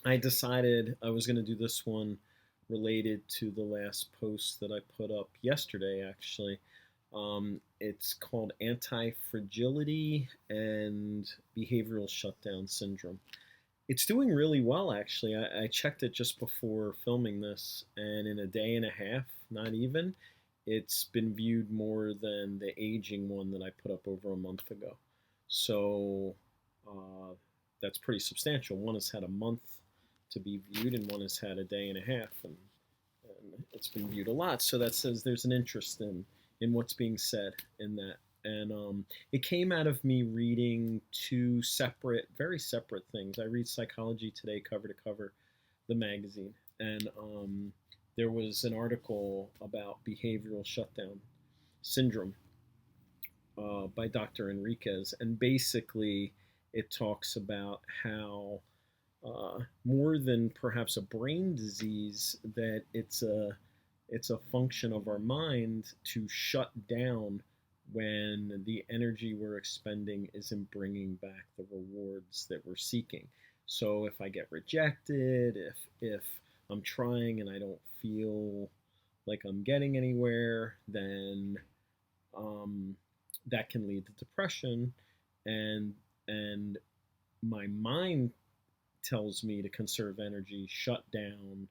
I decided I was going to do this one related to the last post that I put up yesterday, actually. It's called Antifragility and Behavioral Shutdown Syndrome. It's doing really well, actually. I checked it just before filming this, and in a day and a half, not even, it's been viewed more than the aging one that I put up over a month ago. So uh, that's pretty substantial. One has had a month to be viewed, and one has had a day and a half, and it's been viewed a lot. So that says there's an interest in what's being said in that. And it came out of me reading two separate, very separate things. I read Psychology Today cover to cover, the magazine, and there was an article about behavioral shutdown syndrome by Dr. Enriquez, and basically it talks about how more than perhaps a brain disease, that it's a function of our mind to shut down when the energy we're expending isn't bringing back the rewards that we're seeking. So if I get rejected, if I'm trying and I don't feel like I'm getting anywhere, then um, that can lead to depression, and and my mind tells me to conserve energy, shut down,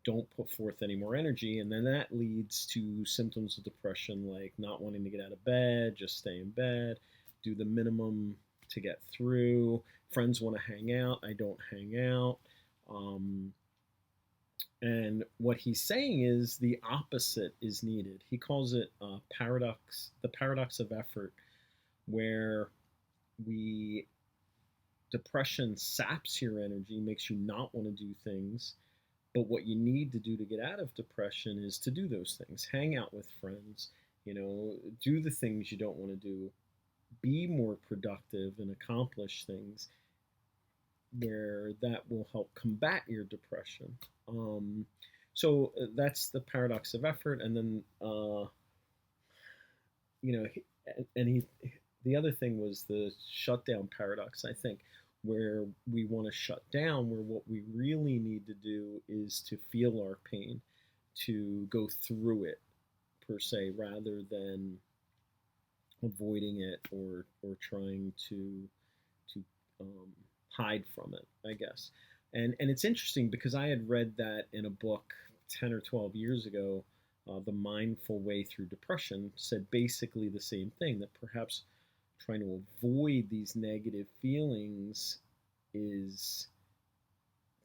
don't put forth any more energy. And then that leads to symptoms of depression like not wanting to get out of bed, just stay in bed, do the minimum to get through. Friends want to hang out, I don't hang out. Um, and what he's saying is the opposite is needed. He calls it the paradox of effort, where we depression saps your energy, makes you not want to do things. But what you need to do to get out of depression is to do those things. Hang out with friends, do the things you don't want to do, be more productive and accomplish things, where that will help combat your depression. That's the paradox of effort. And then, you know, and the other thing was the shutdown paradox, I think, where we want to shut down, where what we really need to do is to feel our pain, to go through it per se, rather than avoiding it or trying to hide from it, I guess. And it's interesting because I had read that in a book 10 or 12 years ago. The Mindful Way Through Depression said basically the same thing, that perhaps trying to avoid these negative feelings is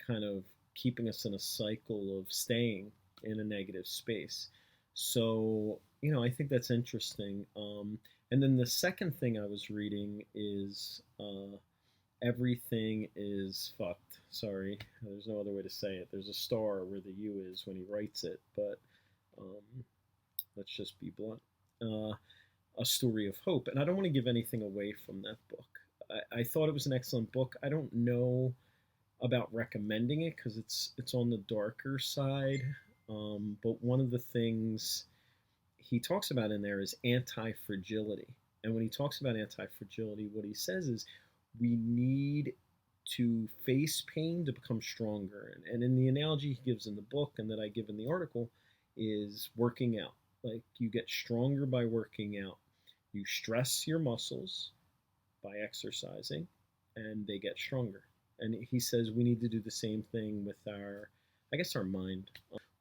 kind of keeping us in a cycle of staying in a negative space. So, I think that's interesting. And then the second thing I was reading is Everything is fucked. Sorry, there's no other way to say it. There's a star where the U is when he writes it, but um, let's just be blunt. Uh, a Story of Hope. And I don't want to give anything away from that book. I thought it was an excellent book. I don't know about recommending it because it's on the darker side. But one of the things he talks about in there is anti-fragility. And when he talks about anti-fragility, what he says is we need to face pain to become stronger. And in the analogy he gives in the book and that I give in the article is working out. Like you get stronger by working out. You stress your muscles by exercising, and they get stronger. And he says we need to do the same thing with I guess, our mind.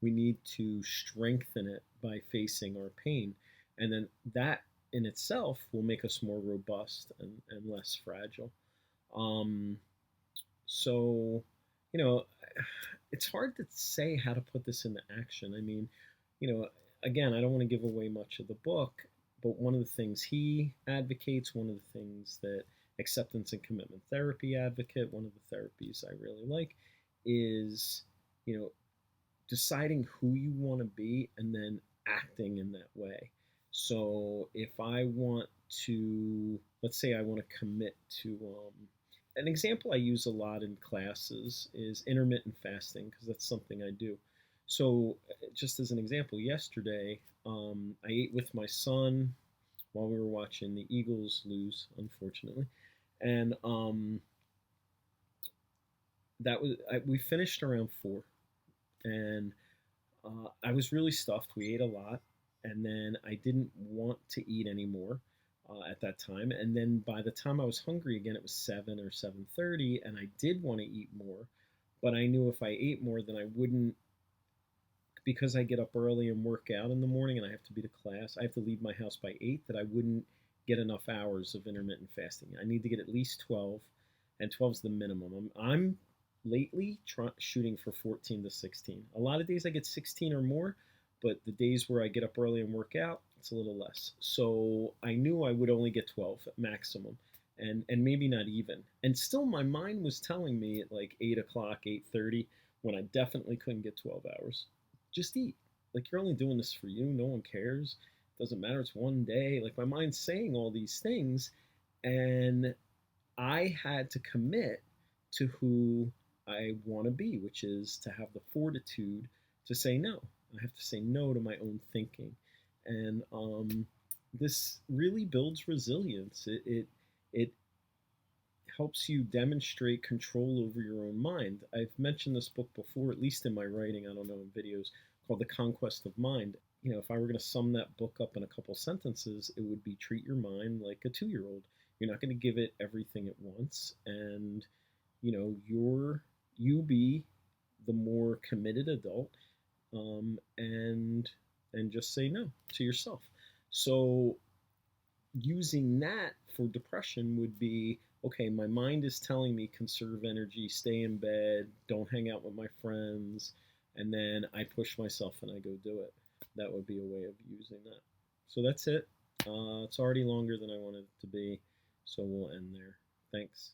We need to strengthen it by facing our pain. And then that in itself will make us more robust and less fragile. Um, so, you know, it's hard to say how to put this into action. I mean, you know, again, I don't want to give away much of the book, but one of the things he advocates, one of the things that acceptance and commitment therapy advocate, one of the therapies I really like, is, you know, deciding who you want to be and then acting in that way. So if I want to, let's say I want to commit to, an example I use a lot in classes is intermittent fasting, because that's something I do. So, just as an example, yesterday I ate with my son while we were watching the Eagles lose, unfortunately. And we finished around 4, and I was really stuffed. We ate a lot, and then I didn't want to eat anymore at that time. And then by the time I was hungry again, it was 7 or 7:30, and I did want to eat more, but I knew if I ate more, then I wouldn't, because I get up early and work out in the morning, and I have to be to class. I have to leave my house by 8. That I wouldn't get enough hours of intermittent fasting. I need to get at least 12, and 12 is the minimum. I'm lately shooting for 14 to 16. A lot of days I get 16 or more, but the days where I get up early and work out, it's a little less. So I knew I would only get 12 at maximum, and maybe not even. And still, my mind was telling me at like 8 o'clock, 8:30, when I definitely couldn't get 12 hours. Just eat. Like, you're only doing this for you. No one cares. Doesn't matter. It's one day. Like, my mind's saying all these things, and I had to commit to who I want to be, which is to have the fortitude to say no. I have to say no to my own thinking, and this really builds resilience. It helps you demonstrate control over your own mind. I've mentioned this book before, at least in my writing. I don't know, in videos, called The Conquest of Mind. If I were going to sum that book up in a couple sentences, it would be: treat your mind like a 2-year old. You're not going to give it everything at once, and you be the more committed adult, and just say no to yourself. So using that for depression would be: okay, my mind is telling me conserve energy, stay in bed, don't hang out with my friends, and then I push myself and I go do it. That would be a way of using that. So that's it. It's already longer than I wanted it to be, so we'll end there. Thanks.